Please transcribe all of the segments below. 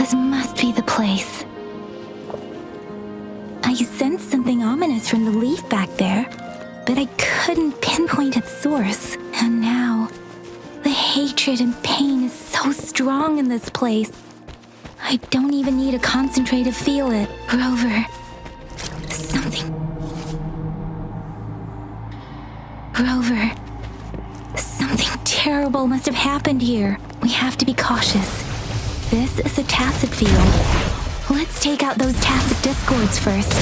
This must be the place. I sensed something ominous from the leaf back there, but I couldn't pinpoint its source. And now, the hatred and pain is so strong in this place. I don't even need to concentrate to feel it. Rover. Something terrible must have happened here. We have to be cautious. This is a tacit field. Let's take out those tacit discords first.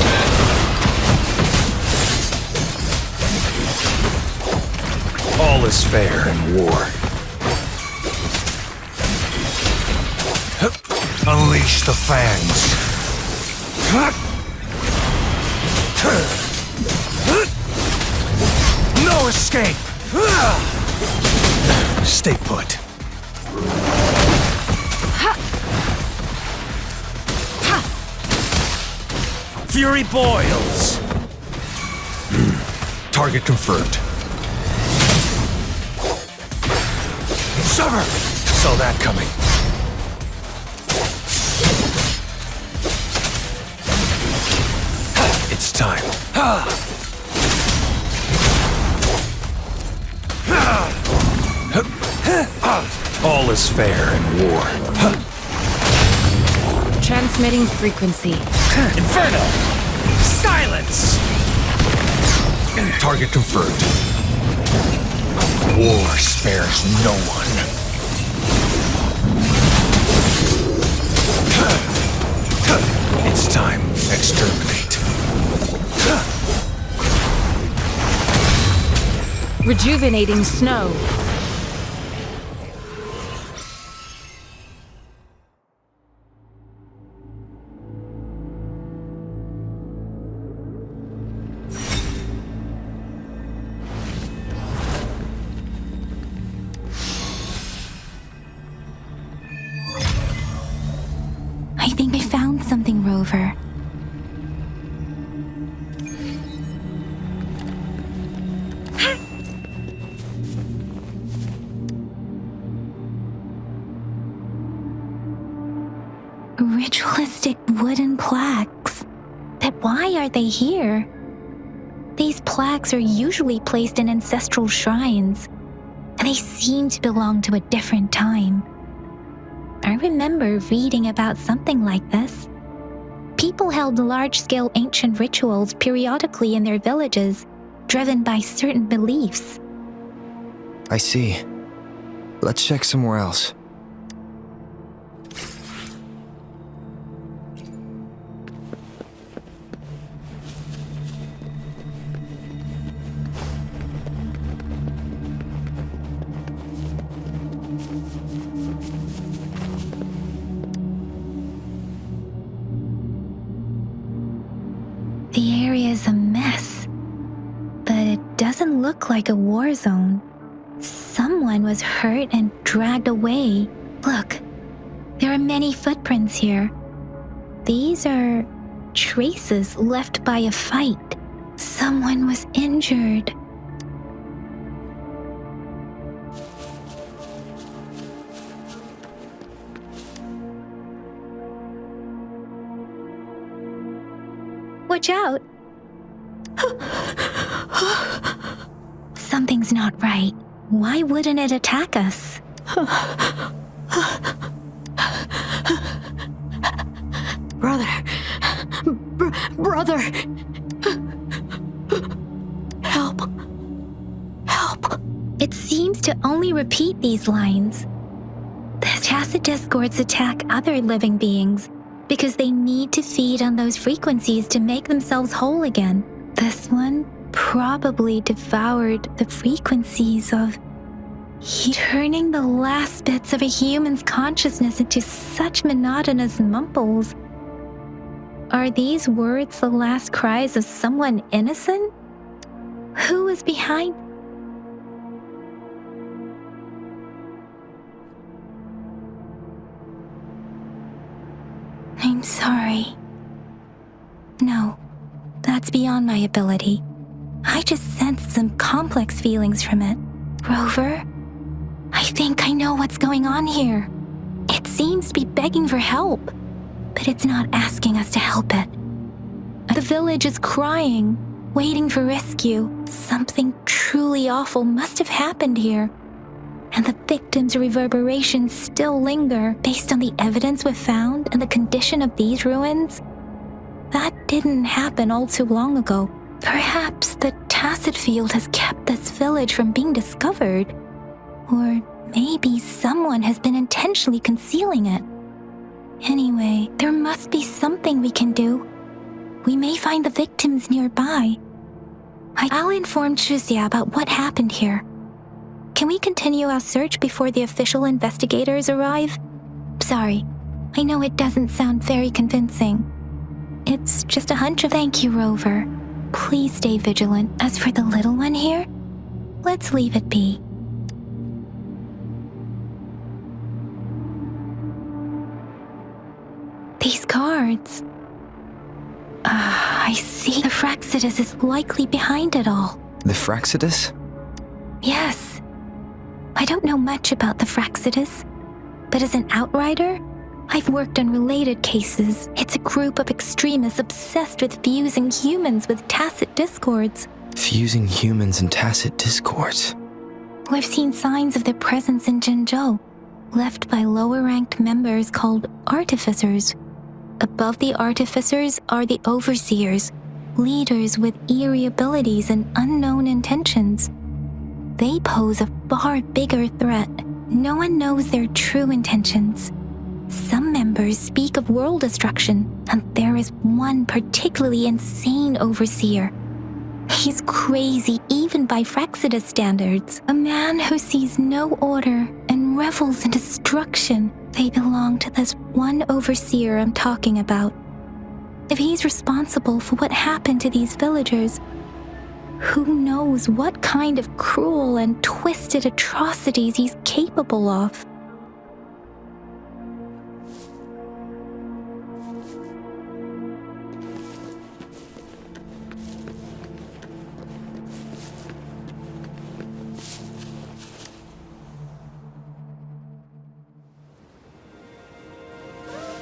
All is fair in war. Unleash the fangs. No escape! Stay put. Fury boils! Target confirmed. Sever! Saw that coming. It's time. All is fair in war. Transmitting frequency. Inferno! Silence! Target confirmed. War spares no one. It's time. Exterminate. Rejuvenating snow. I think I found something, Rover. Ritualistic wooden plaques. But why are they here? These plaques are usually placed in ancestral shrines, and they seem to belong to a different time. I remember reading about something like this. People held large-scale ancient rituals periodically in their villages, driven by certain beliefs. I see. Let's check somewhere else. The area is a mess, but it doesn't look like a war zone. Someone was hurt and dragged away. Look, there are many footprints here. These are traces left by a fight. Someone was injured. Watch out! Something's not right. Why wouldn't it attack us? Brother. Brother. Help. Help. It seems to only repeat these lines. The tacit discords attack other living beings because they need to feed on those frequencies to make themselves whole again. This one probably devoured the frequencies of turning the last bits of a human's consciousness into such monotonous mumbles. Are these words the last cries of someone innocent? Who is behind? I'm sorry. No, that's beyond my ability. I just sensed some complex feelings from it. Rover, I think I know what's going on here. It's seems to be begging for help, but it's not asking us to help it. The village is crying, waiting for rescue. Something truly awful must have happened here, and the victims' reverberations still linger based on the evidence we've found and the condition of these ruins. That didn't happen all too long ago. Perhaps the tacit field has kept this village from being discovered, or maybe someone has been intentionally concealing it. Anyway, there must be something we can do. We may find the victims nearby. I'll inform Shuzia about what happened here. Can we continue our search before the official investigators arrive? Sorry, I know it doesn't sound very convincing. It's just a hunch of thank you, Rover. Please stay vigilant. As for the little one here, let's leave it be. These cards. I see the Fraxidus is likely behind it all. The Fraxidus? Yes. I don't know much about the Fraxidus, but as an outrider, I've worked on related cases. It's a group of extremists obsessed with fusing humans with tacit discords. Fusing humans and tacit discords. We've seen signs of their presence in Jinzhou, left by lower-ranked members called artificers. Above the artificers are the overseers, leaders with eerie abilities and unknown intentions. They pose a far bigger threat. No one knows their true intentions. Some members speak of world destruction, and there is one particularly insane overseer. He's crazy even by Fraxidus standards. A man who sees no order and revels in destruction. They belong to this one overseer I'm talking about. If he's responsible for what happened to these villagers, who knows what kind of cruel and twisted atrocities he's capable of.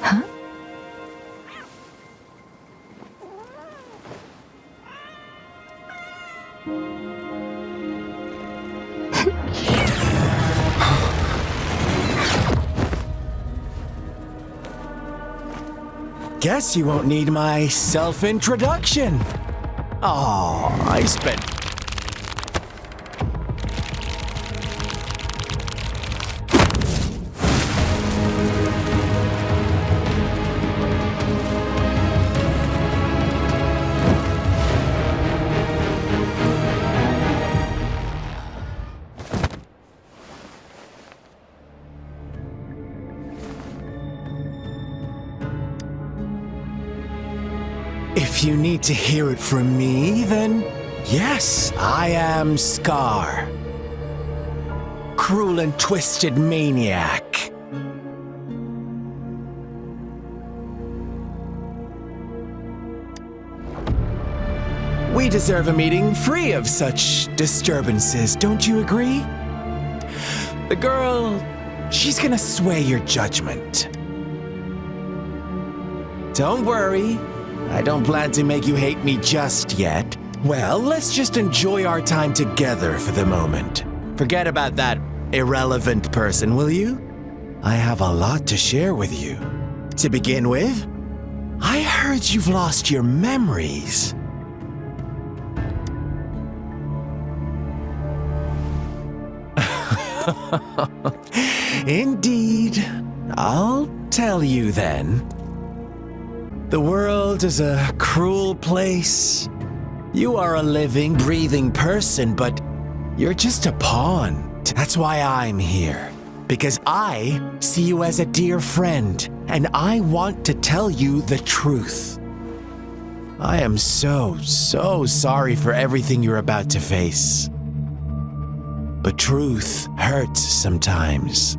Huh? Guess you won't need my self-introduction. Oh, I spent... If you need to hear it from me, then yes, I am Scar. Cruel and twisted maniac. We deserve a meeting free of such disturbances, don't you agree? The girl, she's gonna sway your judgment. Don't worry. I don't plan to make you hate me just yet. Well, let's just enjoy our time together for the moment. Forget about that irrelevant person, will you? I have a lot to share with you. To begin with, I heard you've lost your memories. Indeed. I'll tell you then. The world is a cruel place. You are a living, breathing person, but you're just a pawn. That's why I'm here. Because I see you as a dear friend, and I want to tell you the truth. I am so sorry for everything you're about to face. But truth hurts sometimes.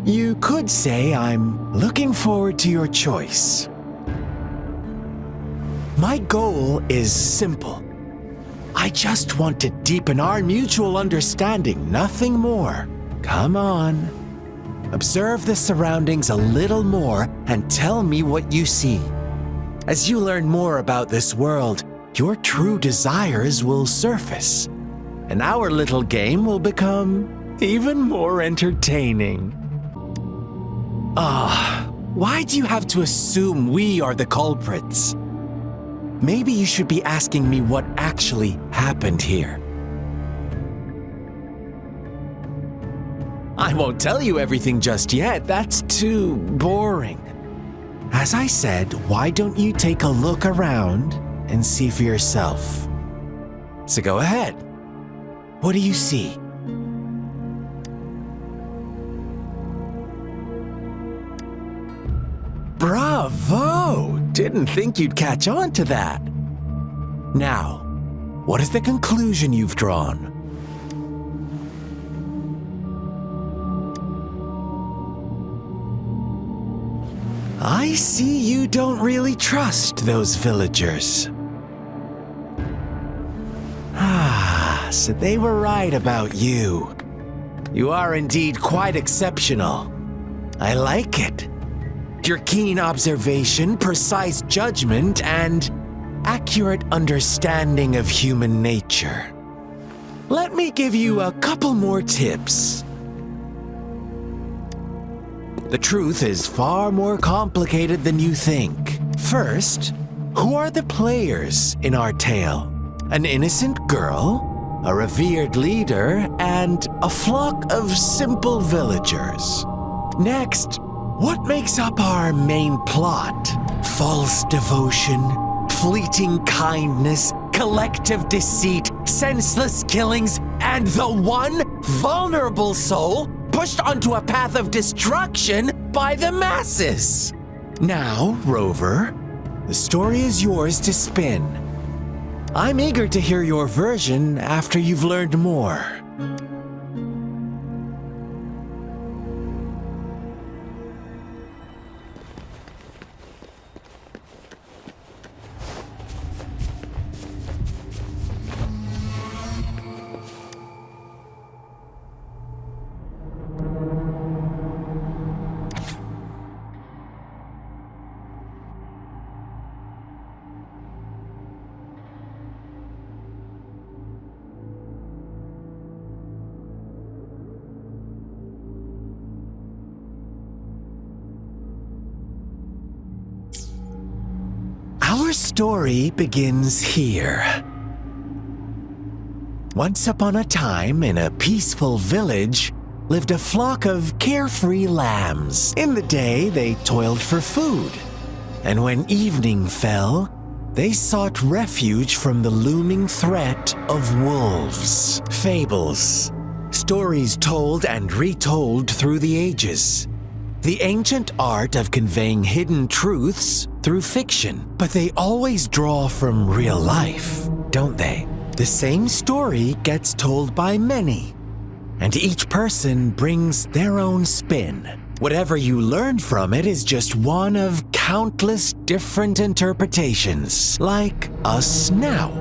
You could say I'm looking forward to your choice. My goal is simple. I just want to deepen our mutual understanding, nothing more. Come on. Observe the surroundings a little more and tell me what you see. As you learn more about this world, your true desires will surface, and our little game will become even more entertaining. Why do you have to assume we are the culprits? Maybe you should be asking me what actually happened here. I won't tell you everything just yet, that's too boring. As I said, why don't you take a look around and see for yourself? So go ahead. What do you see? Bravo! Didn't think you'd catch on to that. Now, what is the conclusion you've drawn? I see you don't really trust those villagers. So they were right about you. You are indeed quite exceptional. I like it. Your keen observation, precise judgment, and accurate understanding of human nature. Let me give you a couple more tips. The truth is far more complicated than you think. First, who are the players in our tale? An innocent girl, a revered leader, and a flock of simple villagers. Next, what makes up our main plot? False devotion, fleeting kindness, collective deceit, senseless killings, and the one vulnerable soul pushed onto a path of destruction by the masses. Now, Rover, the story is yours to spin. I'm eager to hear your version after you've learned more. Our story begins here. Once upon a time, in a peaceful village, lived a flock of carefree lambs. In the day, they toiled for food, and when evening fell, they sought refuge from the looming threat of wolves. Fables, stories told and retold through the ages. The ancient art of conveying hidden truths through fiction, but they always draw from real life, don't they? The same story gets told by many, and each person brings their own spin. Whatever you learn from it is just one of countless different interpretations, like us now,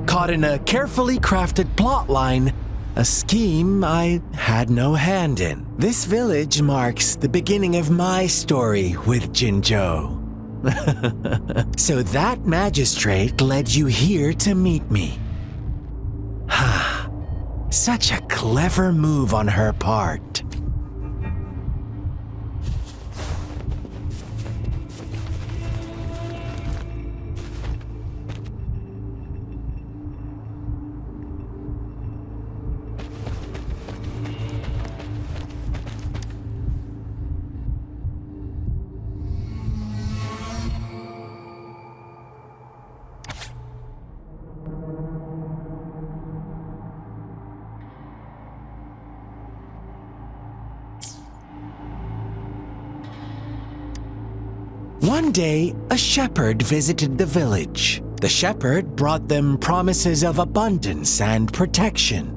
caught in a carefully crafted plotline, a scheme I had no hand in. This village marks the beginning of my story with Jinzhou. So that magistrate led you here to meet me. Such a clever move on her part. One day, a shepherd visited the village. The shepherd brought them promises of abundance and protection.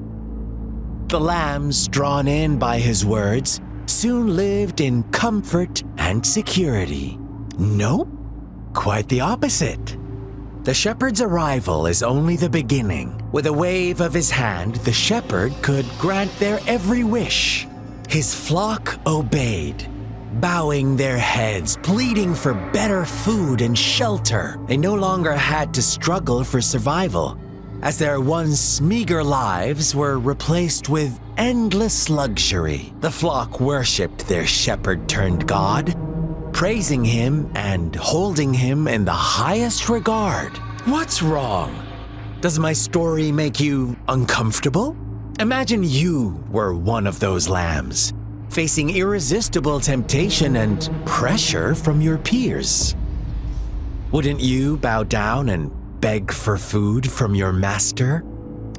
The lambs, drawn in by his words, soon lived in comfort and security. Nope, quite the opposite. The shepherd's arrival is only the beginning. With a wave of his hand, the shepherd could grant their every wish. His flock obeyed, bowing their heads, pleading for better food and shelter. They no longer had to struggle for survival, as their once meager lives were replaced with endless luxury. The flock worshipped their shepherd-turned-god, praising him and holding him in the highest regard. What's wrong? Does my story make you uncomfortable? Imagine you were one of those lambs, facing irresistible temptation and pressure from your peers. Wouldn't you bow down and beg for food from your master?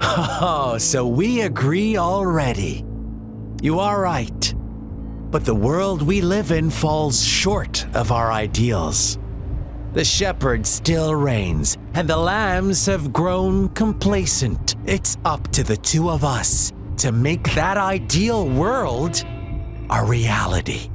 Oh, so we agree already. You are right. But the world we live in falls short of our ideals. The shepherd still reigns, and the lambs have grown complacent. It's up to the two of us to make that ideal world a reality.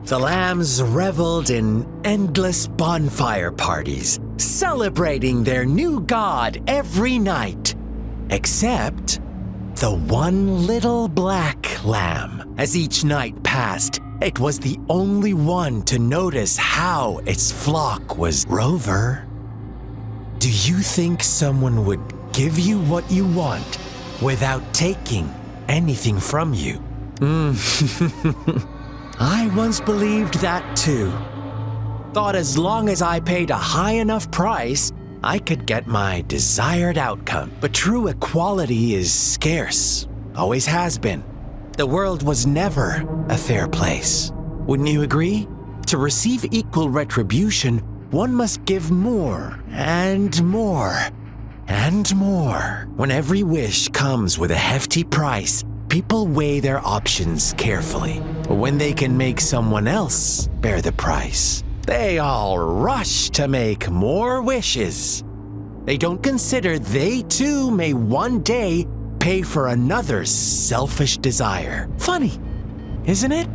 The lambs reveled in endless bonfire parties, celebrating their new god every night, except the one little black lamb. As each night passed, it was the only one to notice how its flock was. Rover, do you think someone would give you what you want without taking anything from you? I once believed that too. Thought as long as I paid a high enough price, I could get my desired outcome. But true equality is scarce, always has been. The world was never a fair place. Wouldn't you agree? To receive equal retribution, one must give more and more and more. When every wish comes with a hefty price, people weigh their options carefully. But when they can make someone else bear the price, they all rush to make more wishes. They don't consider they too may one day pay for another's selfish desire. Funny, isn't it?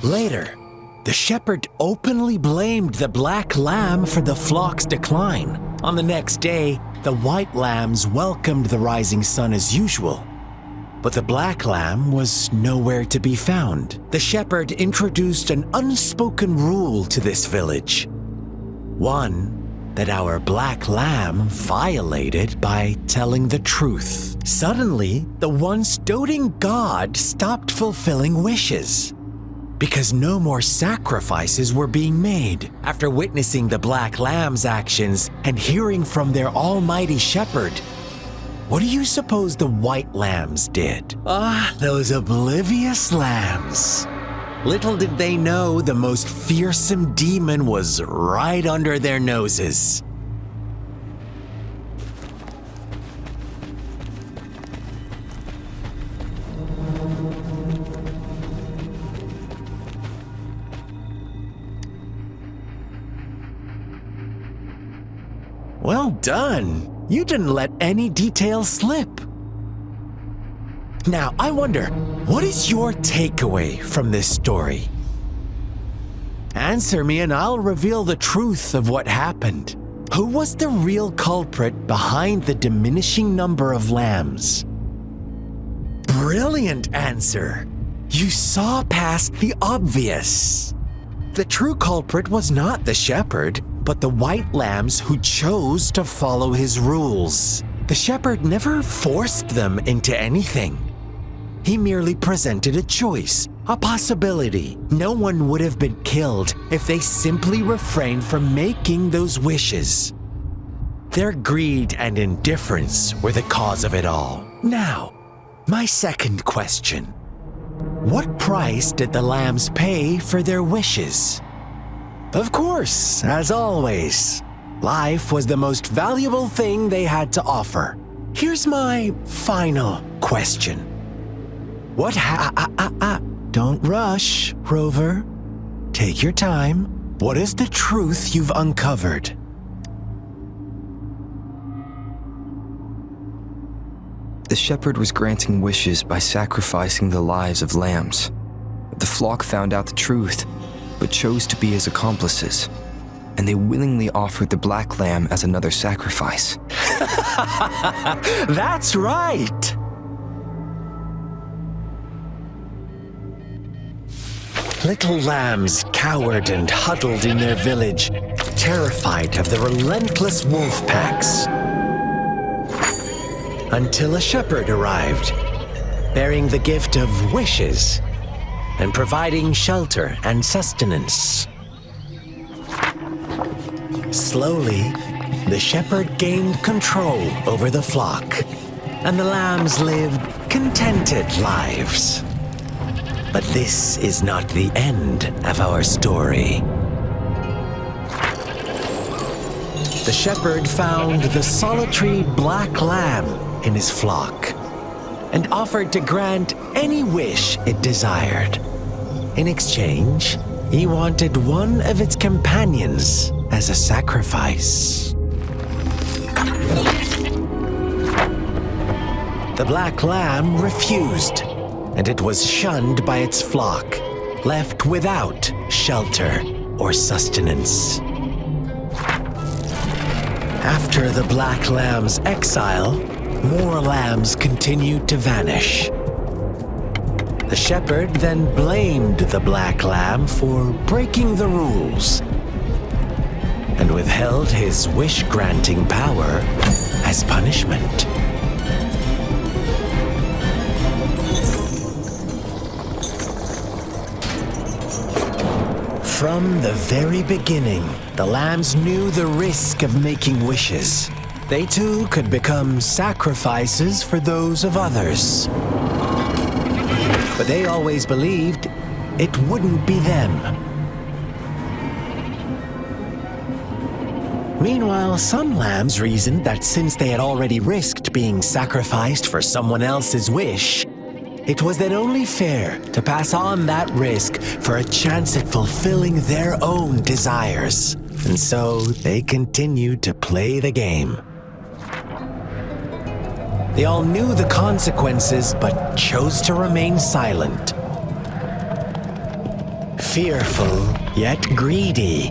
Later, the shepherd openly blamed the black lamb for the flock's decline. On the next day, the white lambs welcomed the rising sun as usual, but the black lamb was nowhere to be found. The shepherd introduced an unspoken rule to this village, one that our black lamb violated by telling the truth. Suddenly, the once doting god stopped fulfilling wishes, because no more sacrifices were being made. After witnessing the black lamb's actions and hearing from their almighty shepherd, what do you suppose the white lambs did? Those oblivious lambs. Little did they know the most fearsome demon was right under their noses. Well done. You didn't let any details slip. Now, I wonder, what is your takeaway from this story? Answer me and I'll reveal the truth of what happened. Who was the real culprit behind the diminishing number of lambs? Brilliant answer. You saw past the obvious. The true culprit was not the shepherd, but the white lambs who chose to follow his rules. The shepherd never forced them into anything. He merely presented a choice, a possibility. No one would have been killed if they simply refrained from making those wishes. Their greed and indifference were the cause of it all. Now, my second question. What price did the lambs pay for their wishes? Of course, as always, life was the most valuable thing they had to offer. Here's my final question. Don't rush, Rover. Take your time. What is the truth you've uncovered? The shepherd was granting wishes by sacrificing the lives of lambs. The flock found out the truth, but chose to be his accomplices, and they willingly offered the black lamb as another sacrifice. That's right! Little lambs cowered and huddled in their village, terrified of the relentless wolf packs. Until a shepherd arrived, bearing the gift of wishes and providing shelter and sustenance. Slowly, the shepherd gained control over the flock, and the lambs lived contented lives. But this is not the end of our story. The shepherd found the solitary black lamb in his flock and offered to grant any wish it desired. In exchange, he wanted one of its companions as a sacrifice. The black lamb refused, and it was shunned by its flock, left without shelter or sustenance. After the black lamb's exile, more lambs continued to vanish. The shepherd then blamed the black lamb for breaking the rules and withheld his wish-granting power as punishment. From the very beginning, the lambs knew the risk of making wishes. They too could become sacrifices for those of others. But they always believed it wouldn't be them. Meanwhile, some lambs reasoned that since they had already risked being sacrificed for someone else's wish, it was then only fair to pass on that risk for a chance at fulfilling their own desires. And so they continued to play the game. They all knew the consequences, but chose to remain silent. Fearful, yet greedy,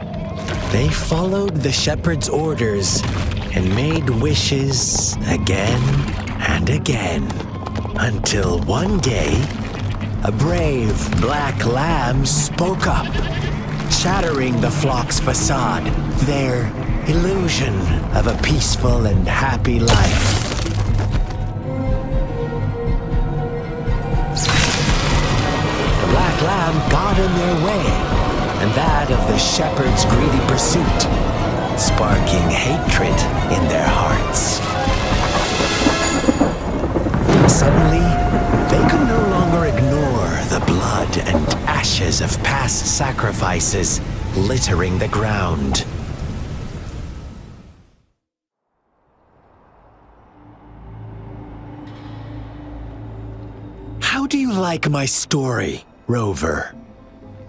they followed the shepherd's orders and made wishes again and again, until one day, a brave black lamb spoke up, shattering the flock's facade, their illusion of a peaceful and happy life. The black lamb got in their way, and that of the shepherd's greedy pursuit, sparking hatred in their hearts. Suddenly, they could no longer ignore the blood and ashes of past sacrifices littering the ground. How do you like my story, Rover?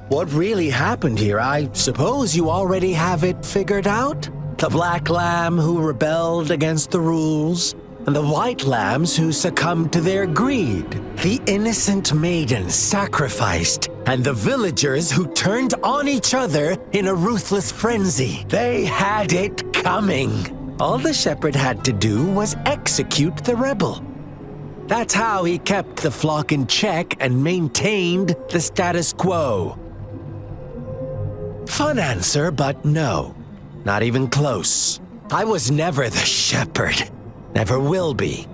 What really happened here? I suppose you already have it figured out? The black lamb who rebelled against the rules, and the white lambs who succumbed to their greed. The innocent maidens sacrificed, and the villagers who turned on each other in a ruthless frenzy. They had it coming. All the shepherd had to do was execute the rebel. That's how he kept the flock in check and maintained the status quo. Fun answer, but no. Not even close. I was never the shepherd. Never will be.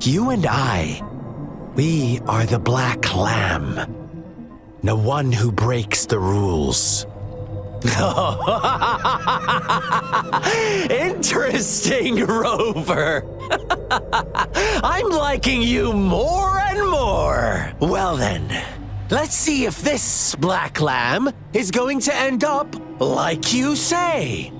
You and I, We are the Black Lamb. No one who breaks the rules. Interesting, Rover. I'm liking you more and more. Well then, let's see if this Black Lamb is going to end up like you say.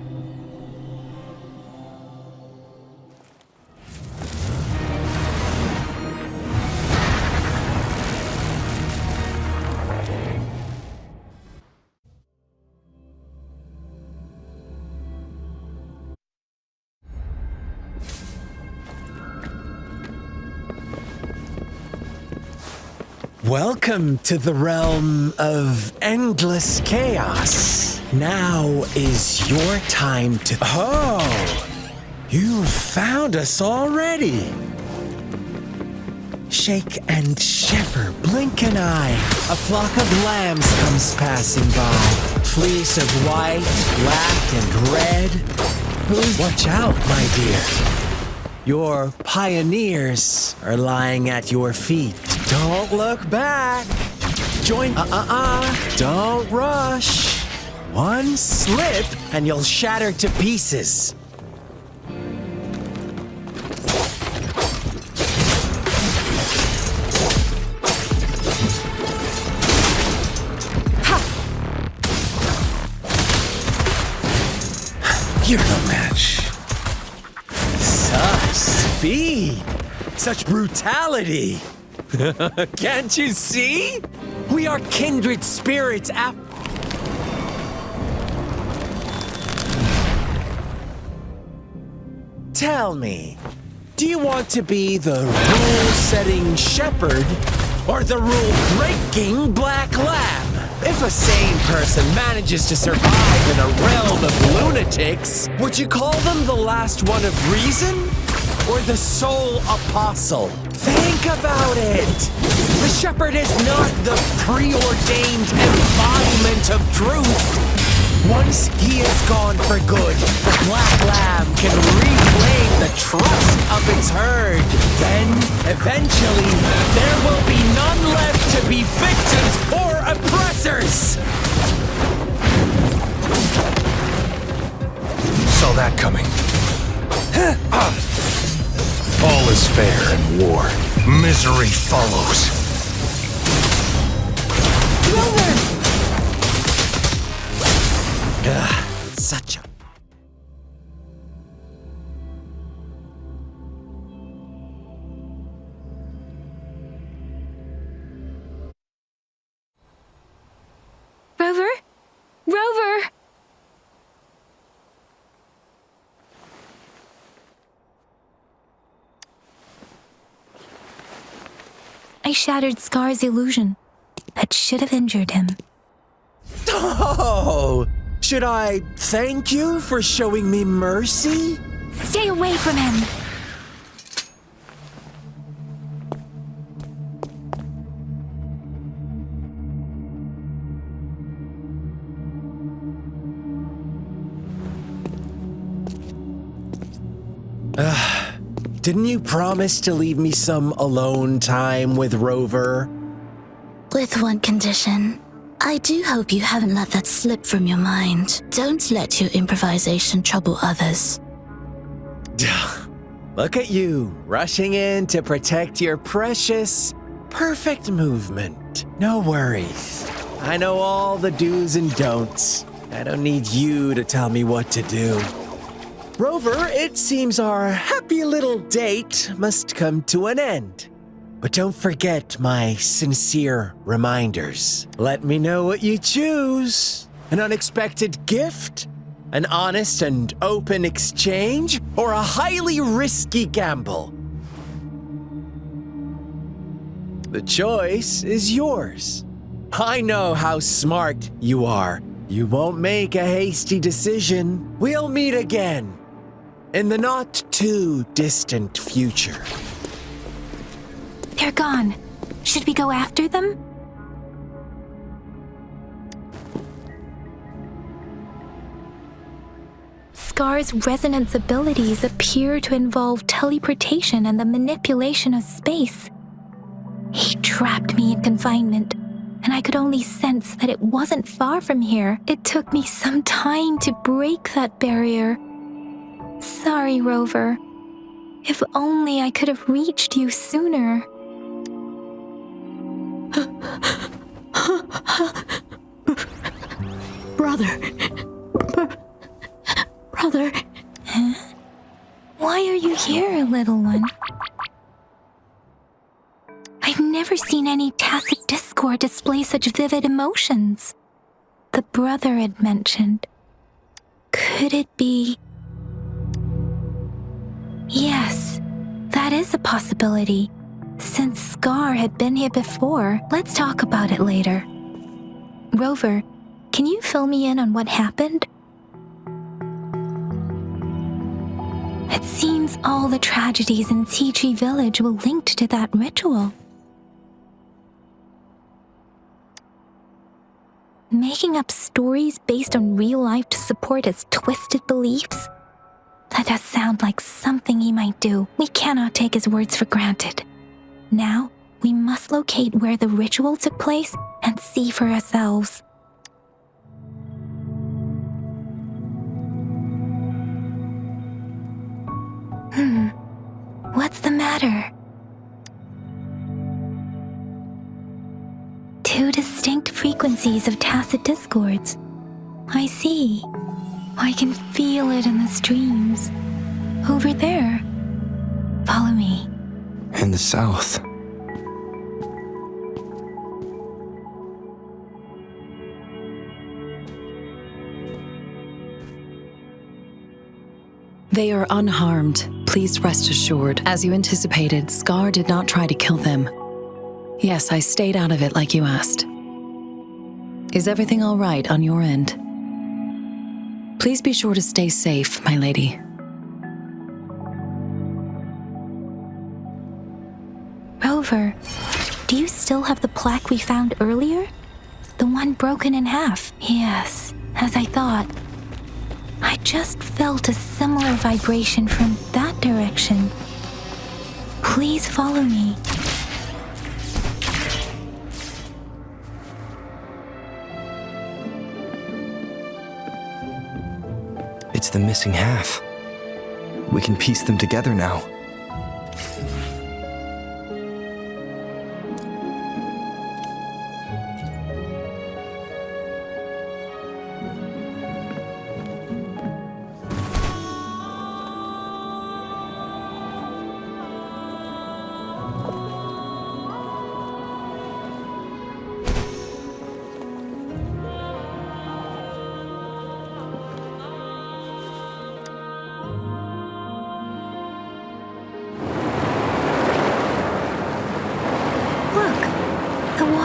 Welcome to the realm of endless chaos. Now is your time to... Oh! You found us already! Shake and shiver, blink an eye. A flock of lambs comes passing by. Fleece of white, black, and red. Watch out, my dear. Your pioneers are lying at your feet. Don't look back. Join. Don't rush. One slip and you'll shatter to pieces. You're no match. Such speed. Such brutality. Can't you see? We are kindred spirits. Tell me, do you want to be the rule-setting shepherd or the rule-breaking black lamb? If a sane person manages to survive in a realm of lunatics, would you call them the last one of reason or the sole apostle? Think about it. The shepherd is not the preordained embodiment of truth. Once he is gone for good, the black lamb can reclaim the trust of its herd. Then, eventually, there will be none left to be victims or oppressors. Saw that coming. All is fair in war. Misery follows. Such a... Rover? Rover! I shattered Scar's illusion. That should have injured him. Oh! Should I thank you for showing me mercy? Stay away from him! Didn't you promise to leave me some alone time with Rover? With one condition. I do hope you haven't let that slip from your mind. Don't let your improvisation trouble others. Look at you, rushing in to protect your precious, perfect movement. No worries. I know all the do's and don'ts. I don't need you to tell me what to do. Rover, it seems our happy little date must come to an end. But don't forget my sincere reminders. Let me know what you choose. An unexpected gift? An honest and open exchange? Or a highly risky gamble? The choice is yours. I know how smart you are. You won't make a hasty decision. We'll meet again in the not-too-distant future. They're gone. Should we go after them? Scar's resonance abilities appear to involve teleportation and the manipulation of space. trapped me in confinement, and I could only sense that it wasn't far from here. It took me some time to break that barrier. Sorry, Rover. If only I could have reached you sooner. Brother. Huh? Why are you here, little one? I've never seen any tacit discord display such vivid emotions. The brother had mentioned. Could it be? Yes, that is a possibility. Since Scar had been here before, let's talk about it later. Rover, can you fill me in on what happened? It seems all the tragedies in Tea Tree Village were linked to that ritual. Making up stories based on real life to support his twisted beliefs? That does sound like something he might do. We cannot take his words for granted. Now, we must locate where the ritual took place and see for ourselves. What's the matter? Two distinct frequencies of tacit discords. I see. I can feel it in the streams. Over there. Follow me. In the south. They are unharmed. Please rest assured. As you anticipated, Scar did not try to kill them. Yes, I stayed out of it like you asked. Is everything all right on your end? Please be sure to stay safe, my lady. Rover, do you still have the plaque we found earlier? The one broken in half? Yes, as I thought. I just felt a similar vibration from that direction. Please follow me. It's the missing half. We can piece them together now.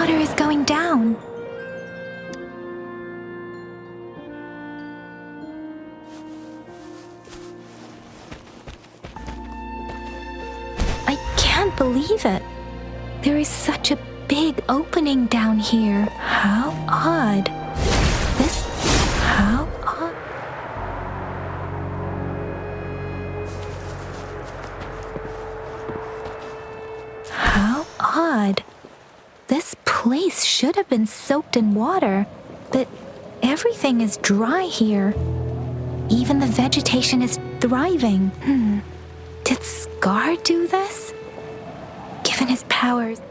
Is going down. I can't believe it. There is such a big opening down here. How odd. How odd. How odd. This place should have been soaked in water, but everything is dry here. Even the vegetation is thriving. Did Scar do this? Given his powers.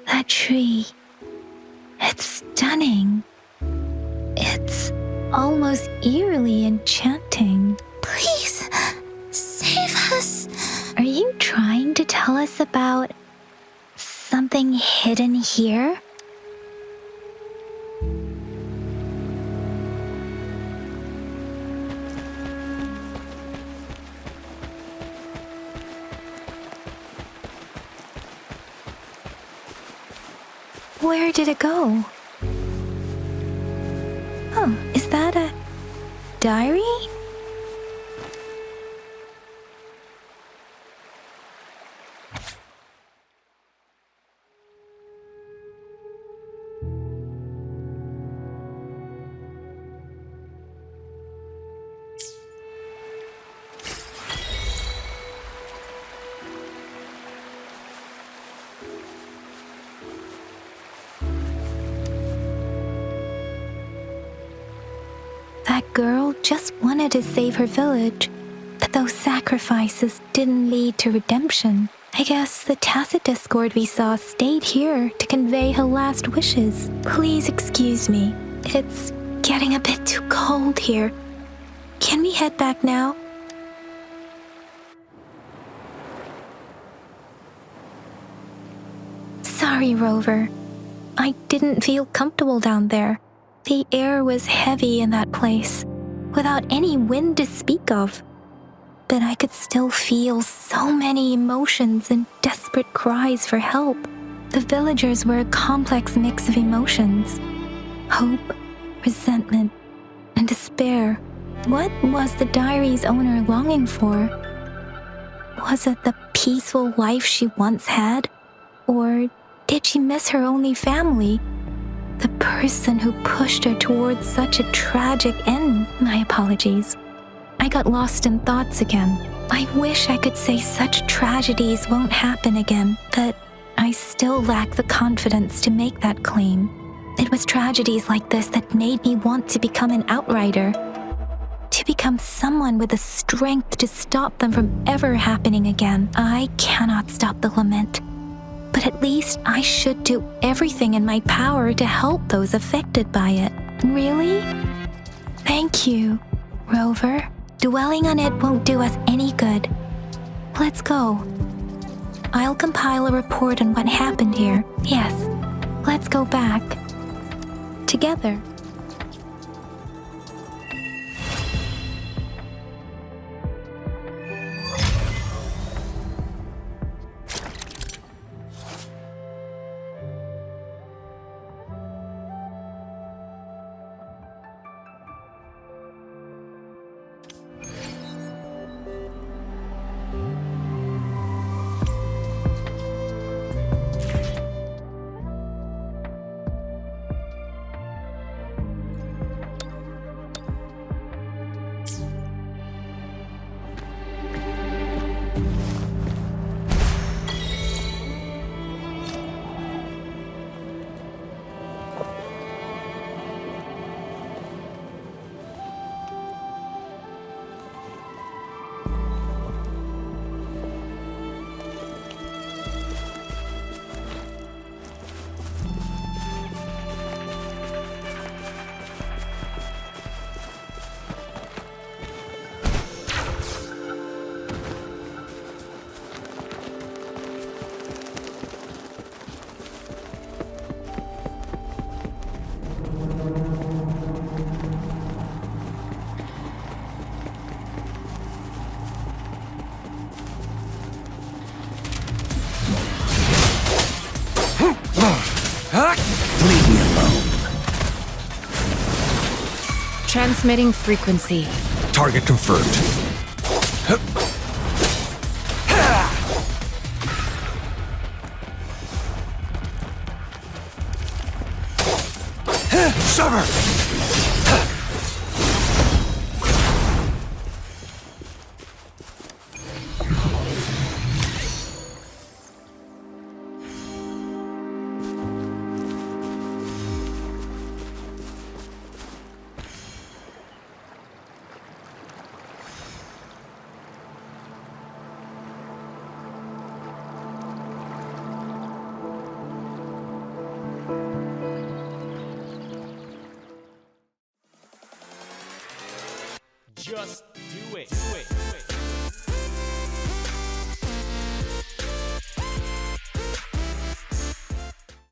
That tree. It's stunning. It's almost eerily enchanting. Please, save us. Are you trying to tell us about something hidden here? Where did it go? Oh, is that a diary? just wanted to save her village, but those sacrifices didn't lead to redemption. I guess the tacit discord we saw stayed here to convey her last wishes. Please excuse me. It's getting a bit too cold here. Can we head back now? Sorry, Rover. I didn't feel comfortable down there. The air was heavy in that place, without any wind to speak of. But I could still feel so many emotions and desperate cries for help. The villagers were a complex mix of emotions: hope, resentment, and despair. What was the diary's owner longing for? Was it the peaceful life she once had? Or did she miss her only family? The person who pushed her towards such a tragic end? My apologies. I got lost in thoughts again. I wish I could say such tragedies won't happen again, but I still lack the confidence to make that claim. It was tragedies like this that made me want to become an outrider, to become someone with the strength to stop them from ever happening again. I cannot stop the lament, but at least I should do everything in my power to help those affected by it. Really? Thank you, Rover. Dwelling on it won't do us any good. Let's go. I'll compile a report on what happened here. Yes, let's go back. Together. Leave me alone. Transmitting frequency. Target confirmed. Sever! Just do it.